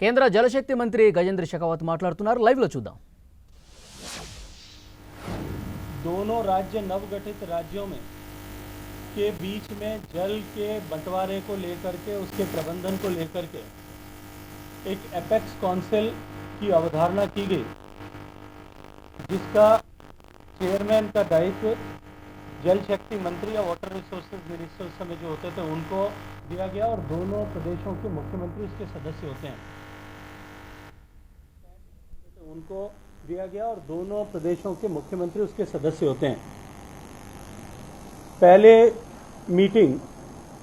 కేంద్ర జలశక్తి మంత్రి గజేంద్ర शेखावत మాట్లాడుతున్నారు. లైవ్ లో చూద్దాం. दोनों राज्य नवगठित राज्यों में के बीच में जल के बंटवारे को लेकर के उसके प्रबंधन को लेकर के एक एपेक्स काउंसिल की अवधारणा की गई, जिसका चेयरमैन का दायित्व जल शक्ति मंत्री या वाटर रिसोर्सेज मिनिस्टर्स में जो होते थे उनको दिया गया और दोनों प्रदेशों के मुख्यमंत्री उसके सदस्य होते हैं। उनको दिया गया और दोनों प्रदेशों के मुख्यमंत्री उसके सदस्य होते हैं। पहले मीटिंग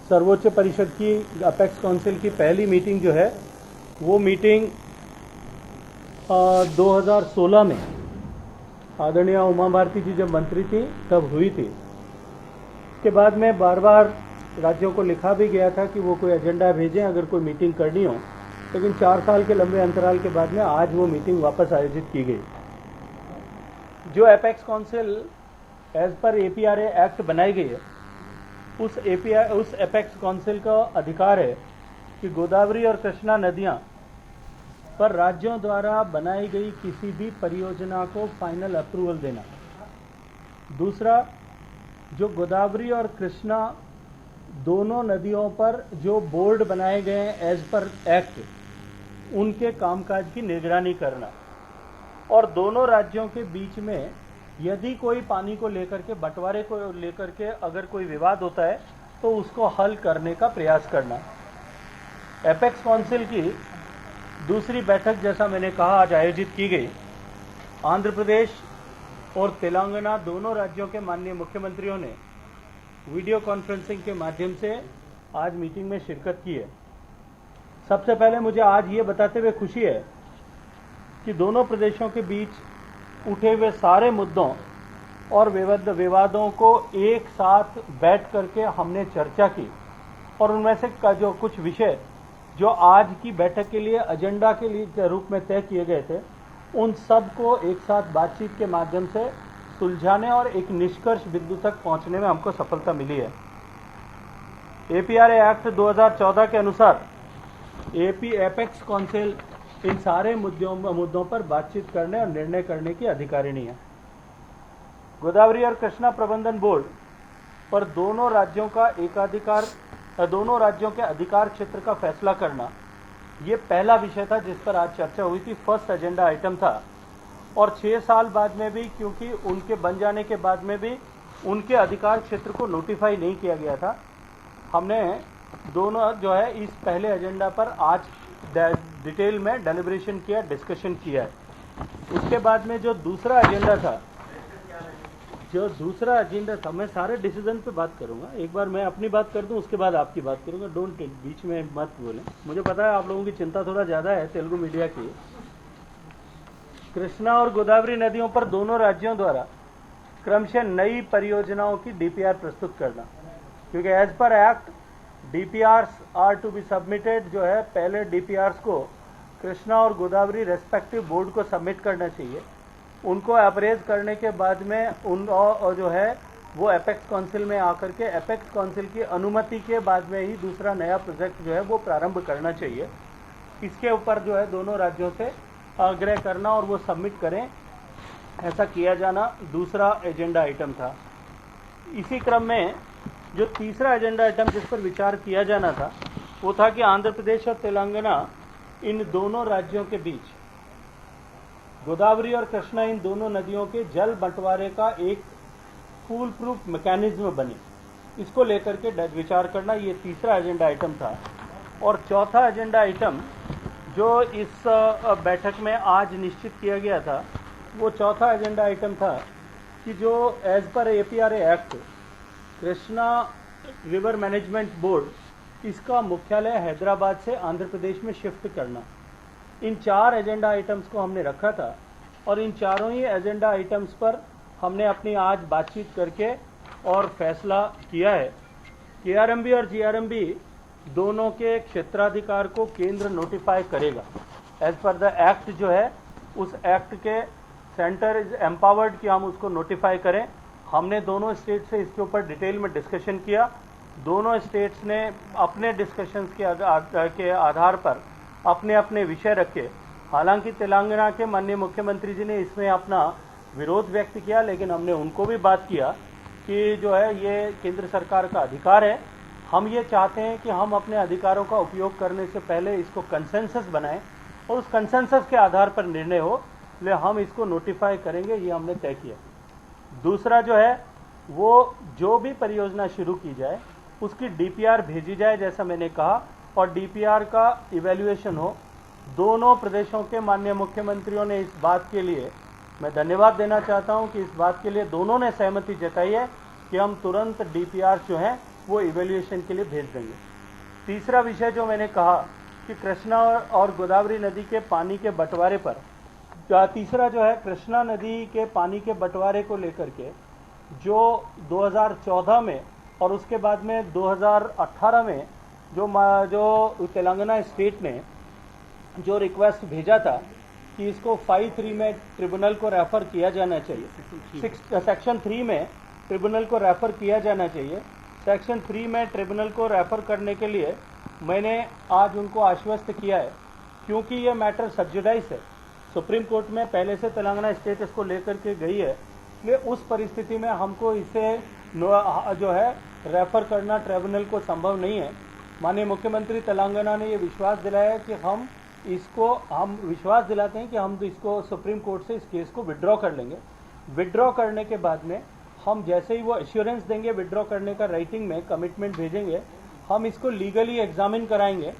सर्वोच्च परिषद की अपेक्स काउंसिल की पहली मीटिंग जो है वो मीटिंग 2016 में आदरणीय उमा भारती जी जब मंत्री थी तब हुई थी। इसके बाद में बार बार राज्यों को लिखा भी गया था कि वो कोई एजेंडा भेजें अगर कोई मीटिंग करनी हो, लेकिन 4 साल के लंबे अंतराल के बाद में आज वो मीटिंग वापस आयोजित की गई। जो apex council as per APRA act बनाई गई है, उस एपेक्स काउंसिल का अधिकार है कि गोदावरी और कृष्णा नदियां पर राज्यों द्वारा बनाई गई किसी भी परियोजना को फाइनल अप्रूवल देना। दूसरा, जो गोदावरी और कृष्णा दोनों नदियों पर जो बोर्ड बनाए गए हैं एज पर एक्ट, उनके कामकाज की निगरानी करना। और दोनों राज्यों के बीच में यदि कोई पानी को लेकर के, बंटवारे को लेकर के अगर कोई विवाद होता है तो उसको हल करने का प्रयास करना। एपेक्स काउंसिल की दूसरी बैठक, जैसा मैंने कहा, आज आयोजित की गई। आंध्र प्रदेश और तेलंगाना दोनों राज्यों के माननीय मुख्यमंत्रियों ने वीडियो कॉन्फ्रेंसिंग के माध्यम से आज मीटिंग में शिरकत की है। सबसे पहले मुझे आज ये बताते हुए खुशी है कि दोनों प्रदेशों के बीच उठे हुए सारे मुद्दों और विवादों को एक साथ बैठ करके हमने चर्चा की और उनमें से जो कुछ विषय जो आज की बैठक के लिए एजेंडा के लिए रूप में तय किए गए थे, उन सब को एक साथ बातचीत के माध्यम से सुलझाने और एक निष्कर्ष बिंदु तक पहुंचने में हमको सफलता मिली है। एपीआरए एक्ट 2014 के अनुसार एपेक्स काउंसिल इन सारे मुद्दों पर बातचीत करने और निर्णय करने की अधिकारिणी है। गोदावरी और कृष्णा प्रबंधन बोर्ड पर दोनों राज्यों के अधिकार क्षेत्र का फैसला करना, ये पहला विषय था जिस पर आज चर्चा हुई थी, फर्स्ट एजेंडा आइटम था। और 6 साल बाद में भी, क्योंकि उनके बन जाने के बाद में भी उनके अधिकार क्षेत्र को नोटिफाई नहीं किया गया था, हमने दोनों जो है इस पहले एजेंडा पर आज डिटेल में डेलिब्रेशन किया, डिस्कशन किया है। उसके बाद में जो दूसरा एजेंडा था, मैं सारे डिसीजन पे बात करूंगा। एक बार मैं अपनी बात कर दूं, उसके बाद आपकी बात करूंगा। डोंट बीच में मत बोलें। मुझे पता है आप लोगों की चिंता थोड़ा ज्यादा है तेलुगु मीडिया की। कृष्णा और गोदावरी नदियों पर दोनों राज्यों द्वारा क्रमशः नई परियोजनाओं की डीपीआर प्रस्तुत करना, क्योंकि as per act DPRs are to be submitted, जो है पहले डीपीआरस को कृष्णा और गोदावरी रेस्पेक्टिव बोर्ड को सबमिट करना चाहिए। उनको अप्रेज करने के बाद में उन जो है वो एपेक्स काउंसिल में आकर के एपेक्स काउंसिल की अनुमति के बाद में ही दूसरा नया प्रोजेक्ट जो है वो प्रारंभ करना चाहिए। इसके ऊपर जो है दोनों राज्यों से आग्रह करना और वो सबमिट करें, ऐसा किया जाना दूसरा एजेंडा आइटम था। इसी क्रम में जो तीसरा एजेंडा आइटम जिस पर विचार किया जाना था वो था कि आंध्र प्रदेश और तेलंगाना, इन दोनों राज्यों के बीच गोदावरी और कृष्णा, इन दोनों नदियों के जल बंटवारे का एक फूल प्रूफ मैकेनिज्म बने, इसको लेकर के विचार करना, ये तीसरा एजेंडा आइटम था। और चौथा एजेंडा आइटम जो इस बैठक में आज निश्चित किया गया था, वो चौथा एजेंडा आइटम था कि जो as per APRA act Krishna river management board, इसका मुख्यालय हैदराबाद से आंध्र प्रदेश में शिफ्ट करना। इन 4 एजेंडा आइटम्स को हमने रखा था और इन चारों ही एजेंडा आइटम्स पर हमने अपनी आज बातचीत करके और फैसला किया है। केआरएमबी और जीआरएमबी दोनों के क्षेत्राधिकार को केंद्र नोटिफाई करेगा। एज पर द एक्ट जो है, उस एक्ट के सेंटर इज एम्पावर्ड कि हम उसको नोटिफाई करें। हमने दोनों स्टेट से इसके ऊपर डिटेल में डिस्कशन किया। दोनों स्टेट्स ने अपने डिस्कशंस के आधार पर अपने अपने विषय रखे। हालांकि तेलंगाना के माननीय मुख्यमंत्री जी ने इसमें अपना विरोध व्यक्त किया, लेकिन हमने उनको भी बात किया कि जो है ये केंद्र सरकार का अधिकार है। हम ये चाहते हैं कि हम अपने अधिकारों का उपयोग करने से पहले इसको कंसेंसस बनाएं और उस कंसेंसस के आधार पर निर्णय हो, इसलिए हम इसको नोटिफाई करेंगे, ये हमने तय किया। दूसरा जो है वो जो भी परियोजना शुरू की जाए उसकी डीपीआर भेजी जाए जैसा मैंने कहा, और डीपीआर का इवैल्यूएशन हो। दोनों प्रदेशों के माननीय मुख्यमंत्रियों ने इस बात के लिए मैं धन्यवाद देना चाहता हूं कि इस बात के लिए दोनों ने सहमति जताई है कि हम तुरंत डीपीआर जो है वो इवैल्यूएशन के लिए भेज देंगे। तीसरा विषय जो मैंने कहा कि कृष्णा और गोदावरी नदी के पानी के बंटवारे पर, तीसरा जो है कृष्णा नदी के पानी के बंटवारे को लेकर के जो 2014 में और उसके बाद में 2018 में जो तेलंगाना स्टेट ने जो रिक्वेस्ट भेजा था कि इसको 5(3) में ट्रिब्यूनल को रेफर किया जाना चाहिए, सेक्शन 3 में ट्रिब्यूनल को रेफर किया जाना चाहिए। सेक्शन 3 में ट्रिब्यूनल को रेफर करने के लिए मैंने आज उनको आश्वस्त किया है, क्योंकि ये मैटर सब्जुडाइज है। सुप्रीम कोर्ट में पहले से तेलंगाना स्टेट इसको लेकर के गई है, इसलिए उस परिस्थिति में हमको इसे जो है रेफर करना ट्रिब्यूनल को संभव नहीं है। माननीय मुख्यमंत्री तेलंगाना ने ये विश्वास दिलाया है कि हम विश्वास दिलाते हैं कि हम इसको सुप्रीम कोर्ट से इस केस को विड्रॉ कर लेंगे। विड्रॉ करने के बाद में हम जैसे ही वो एश्योरेंस देंगे विड्रॉ करने का, राइटिंग में कमिटमेंट भेजेंगे, हम इसको लीगली एग्जामिन कराएंगे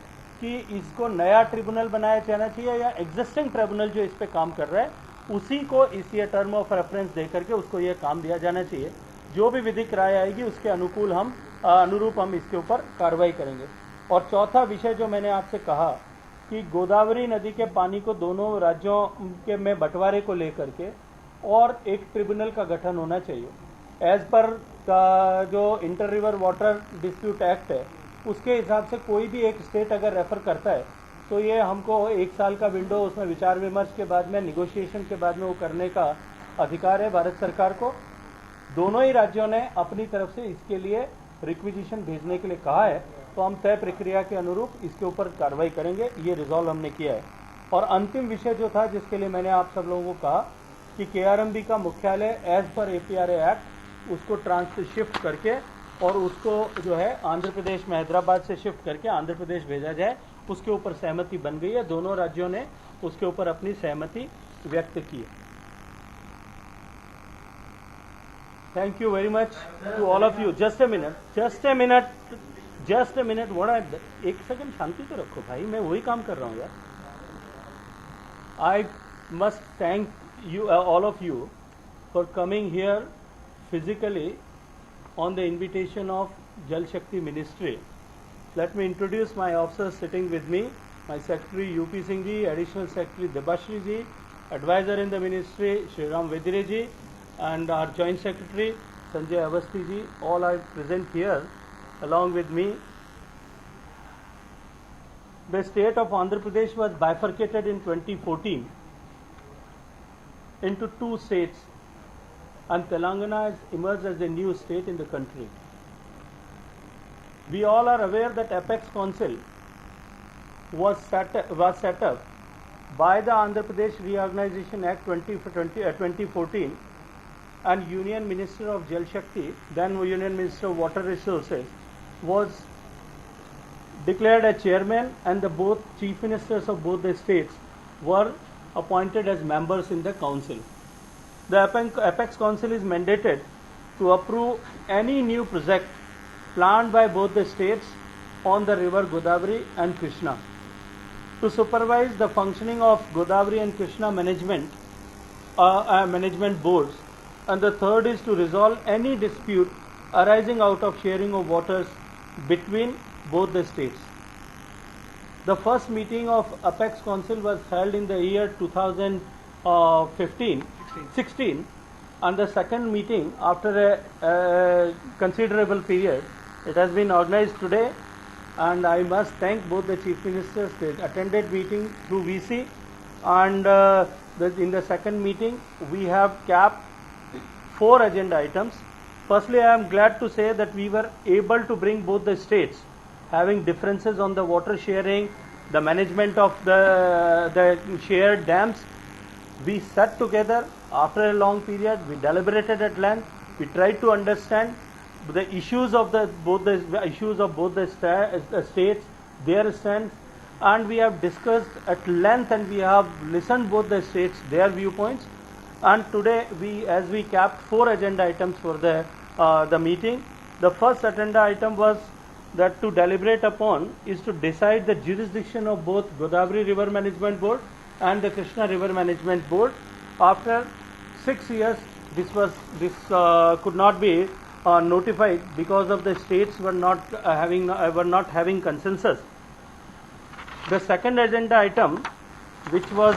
कि इसको नया ट्रिब्यूनल बनाया जाना चाहिए या एग्जिस्टिंग ट्रिब्यूनल जो इस पे काम कर रहा है उसी को इस ये टर्म ऑफ रेफरेंस दे करके उसको ये काम दिया जाना चाहिए। जो भी विधिक राय आएगी उसके अनुरूप हम इसके ऊपर कार्रवाई करेंगे। और चौथा विषय जो मैंने आपसे कहा कि गोदावरी नदी के पानी को दोनों राज्यों के में बंटवारे को लेकर के और एक ट्रिब्यूनल का गठन होना चाहिए। एज पर जो inter river water dispute act है उसके हिसाब से कोई भी एक स्टेट अगर रेफर करता है तो ये हमको 1 साल का विंडो, उसमें विचार विमर्श के बाद में, निगोशिएशन के बाद में वो करने का अधिकार है भारत सरकार को। दोनों ही राज्यों ने अपनी तरफ से इसके लिए रिक्विजिशन भेजने के लिए कहा है, तो हम तय प्रक्रिया के अनुरूप इसके ऊपर कार्रवाई करेंगे, ये रिजॉल्व हमने किया है। और अंतिम विषय जो था जिसके लिए मैंने आप सब लोगों को कहा कि केआरएमबी का मुख्यालय एज पर एपीआरए एक्ट उसको शिफ्ट करके और उसको जो है आंध्र प्रदेश में हैदराबाद से शिफ्ट करके आंध्र प्रदेश भेजा जाए, उसके ऊपर सहमति बन गई है। दोनों राज्यों ने उसके ऊपर अपनी सहमति व्यक्त की है। Thank you very much to all of you. Just a minute वोड़ा, एक सेकंड शांति तो रखो भाई, मैं वही काम कर रहा हूँ यार। I must thank you all of you for coming here physically on the invitation of Jal Shakti Ministry. Let me introduce my officers sitting with me. My Secretary UP Singh ji, Additional Secretary Debashri ji, Advisor in the Ministry Shriram Vedire ji, and our Joint Secretary Sanjay Avasthi ji. All are present here along with me. The state of Andhra Pradesh was bifurcated in 2014 into 2 states, and Telangana has emerged as a new state in the country. We all are aware that Apex Council was set up by the Andhra Pradesh Reorganization Act 2014, and Union Minister of Jal Shakti, then Union Minister of Water Resources, was declared a chairman, and the both chief ministers of both the states were appointed as members in the council. The Apex Council is mandated to approve any new project planned by both the states on the river Godavari and Krishna, to supervise the functioning of Godavari and Krishna management boards, and the third is to resolve any dispute arising out of sharing of waters between both the states. The first meeting of Apex Council was held in the year 2016, and the second meeting after a considerable period, it has been organized today, and I must thank both the chief ministers. They attended meeting through VC, and in the second meeting we have capped 4 agenda items. Firstly, I am glad to say that we were able to bring both the states having differences on the water sharing, the management of the shared dams. We sat together after a long period. We deliberated at length. We tried to understand the issues of both the states, their stands, and we have discussed at length, and we have listened both the states, their viewpoints. And today, as we capped 4 agenda items for the meeting. The first agenda item was that to deliberate upon is to decide the jurisdiction of both Godavari River Management Board and the Krishna River Management Board. After 6 years, this could not be notified because of the states were not having consensus. The second agenda item, which was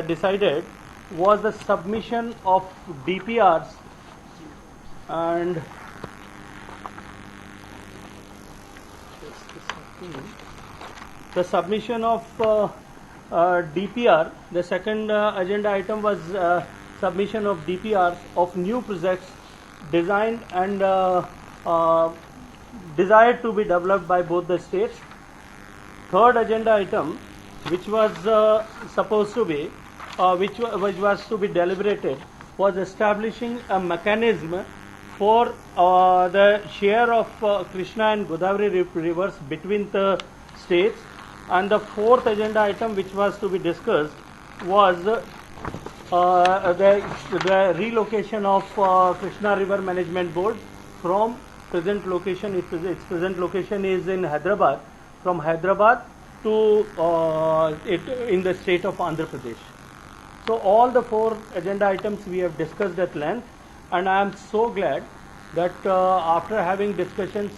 decided, was the submission of DPRs and the submission of DPR. The second agenda item was submission of DPRs of new projects designed and desired to be developed by both the states. Third agenda item, which was supposed to be which was to be deliberated, was establishing a mechanism for the share of Krishna and Godavari rivers between the states. And the fourth agenda item, which was to be discussed, was the relocation of Krishna River Management Board from present location. Its present location is in Hyderabad. From Hyderabad to in the state of Andhra Pradesh. So all the 4 agenda items we have discussed at length, and I am so glad that after having discussions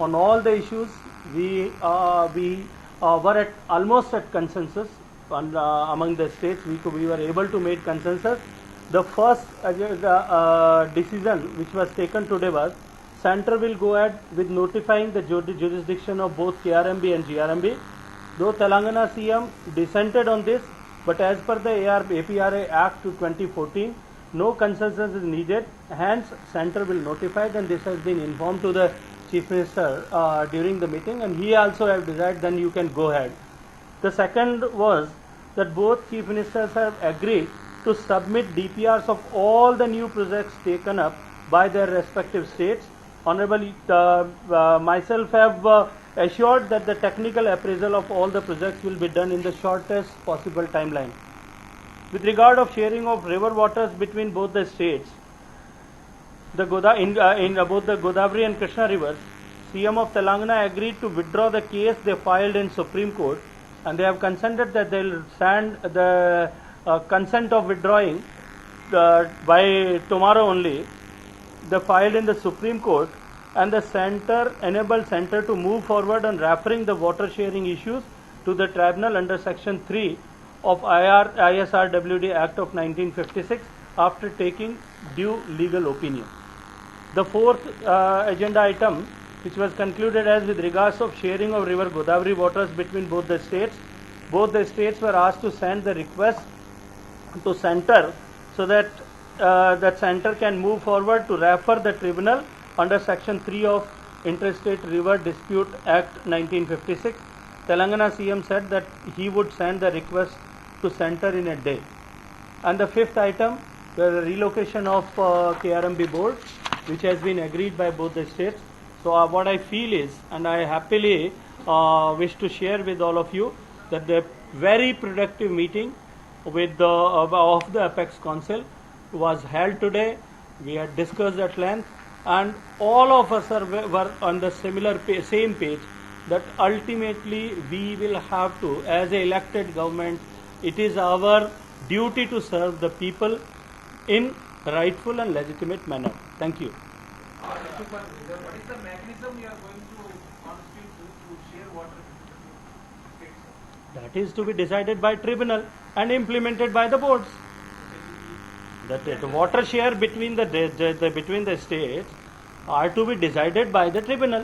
on all the issues, we were almost at consensus among the states. We were able to make consensus. The first decision which was taken today was Center will go ahead with notifying the jurisdiction of both KRMB and GRMB. Though Telangana CM dissented on this, but as per the APRA Act 2014, no consensus is needed. Hence, Center will notify, and this has been informed to the Chief Minister during the meeting, and he also have decided then you can go ahead. The second was that both Chief Ministers have agreed to submit DPRs of all the new projects taken up by their respective states. Honorable myself have assured that the technical appraisal of all the projects will be done in the shortest possible timeline. With regard of sharing of river waters between both the states, in both the Godavari and Krishna rivers, CM of Telangana agreed to withdraw the case they filed in Supreme Court, and they have consented that they will send the consent of withdrawing by tomorrow only. They filed in the Supreme Court, and the Center enabled Center to move forward on referring the water sharing issues to the tribunal under Section 3 of ISRWD Act of 1956 after taking due legal opinion. The fourth agenda item, which was concluded as with regards of sharing of river Godavari waters between both the states were asked to send the request to Center so that that Center can move forward to refer the tribunal under Section 3 of Interstate River Dispute Act 1956. Telangana CM said that he would send the request to Center in a day. And the fifth item, the relocation of KRMB board, which has been agreed by both the states. So what I feel is, and I happily wish to share with all of you, that the very productive meeting with of the Apex Council was held today. We had discussed at length, and all of us were on the same page that ultimately we will have to, as an elected government, it is our duty to serve the people in rightful and legitimate manner. Thank you. What is the mechanism you are going to constitute to share water with states? That is to be decided by tribunal and implemented by the boards. That the water share between the states are to be decided by the tribunal.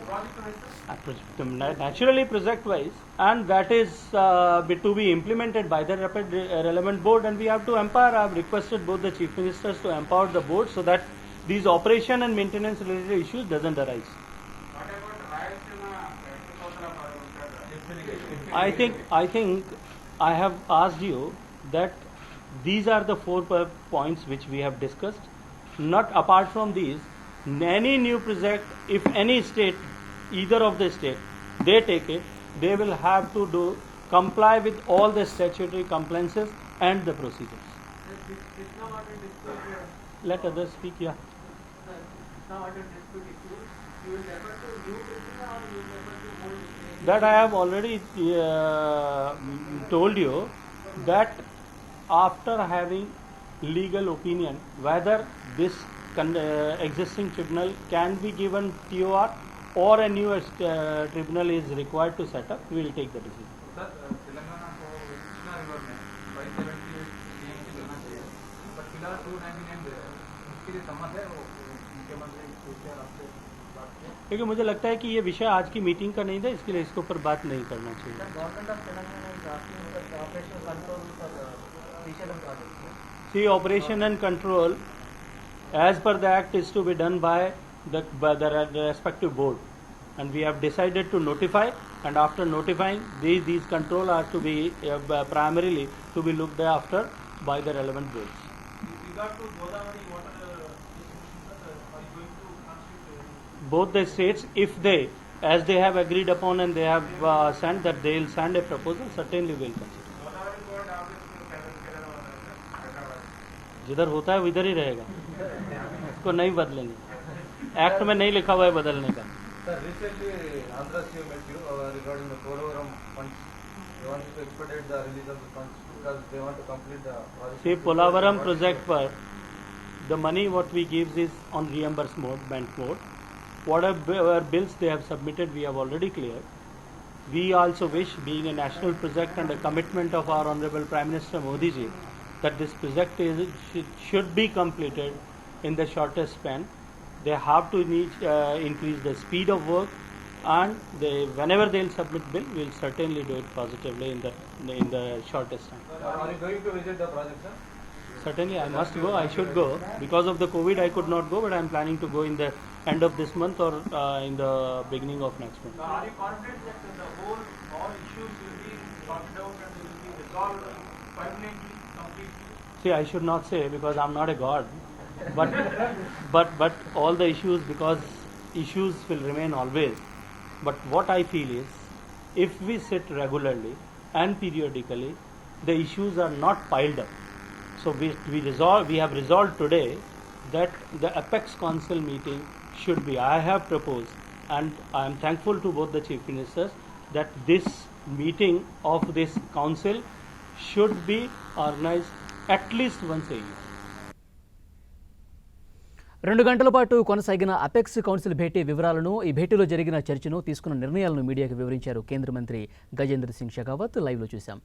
Naturally project wise, and that is to be implemented by the relevant board, and we have to empower. I have requested both the chief ministers to empower the board so that these operation and maintenance related issues doesn't arise. What about Rayalaseema, Uttara Bharat? I think I have asked you that these are the 4 points which we have discussed. Not apart from these, any new project, if any state, either of the state, they take it, they will have to comply with all the statutory compliances and the procedures. Krishna water dispute, Let others speak, yeah. Krishna water dispute issue, you will refer to new Krishna or you will refer to old Krishna? That I have already told you that after having legal opinion whether this existing tribunal can be given TOR or a new tribunal is required to set up, we will take the decision. Sir Telangana को Krishna river में 578 TMC लेना चाहिए but फिलहाल 299 दे रहे हैं उसके लिए सम्मत है वो मुख्यमंत्री केसीआर आपसे बात किया क्योंकि मुझे लगता है कि ये विषय आज की मीटिंग का नहीं था, इसके लिए इसके ऊपर बात नहीं करना चाहिए. Government of Telangana is asking for operational control for Srisailam project See, operation and control as per the act is to be done by the respective board, and we have decided to notify, and after notifying these control are to be primarily to be looked after by the relevant boards. With regard to Godavari water distribution, sir, are you going to constitute Both the states, if they, as they have agreed upon and they have sent that they will send a proposal, certainly will consider. Godavari board office को केरला होता है sir Hyderabad जिधर होता है उधर ही रहेगा, इसको नहीं बदलेंगे. एक्ट में नहीं लिखा हुआ है बदलने का. Sir, recently Andhra CM met you regarding the Polavaram funds. They want to expedite the release of the funds because they want to complete the project. See, Polavaram project पर the money what we gives is on reimbursement mode. Whatever bills they have submitted, we have already cleared. We also wish, being a national project and a commitment of our Honorable Prime Minister Modi ji, that this project should be completed in the shortest span. They have to increase the speed of work, and whenever they will submit bill, we will certainly do it positively in the shortest time. Are you going to visit the project, sir? Certainly, I must go. I should go. Because of the COVID, I could not go, but I am planning to go in the end of this month or in the beginning of next month. Are you confident that all issues will be sorted out and will be resolved permanently, completely? See, I should not say because I'm not a god, but all the issues, because issues will remain always. But what I feel is, if we sit regularly and periodically, the issues are not piled up. So we have resolved today that the Apex Council meeting should be. I have proposed, and I am thankful to both the chief ministers, that this meeting of this council should be organized at least once a year. 2 గంటల పాటు కొనసాగిన apex council భేటీ వివరాలను, ఈ భేటీలో జరిగిన చర్చను, తీసుకున్న నిర్ణయాలను మీడియాకు వివరించారు కేంద్ర మంత్రి గజేంద్ర సింగ్ షెకావత్. లైవ్లో చూశాం.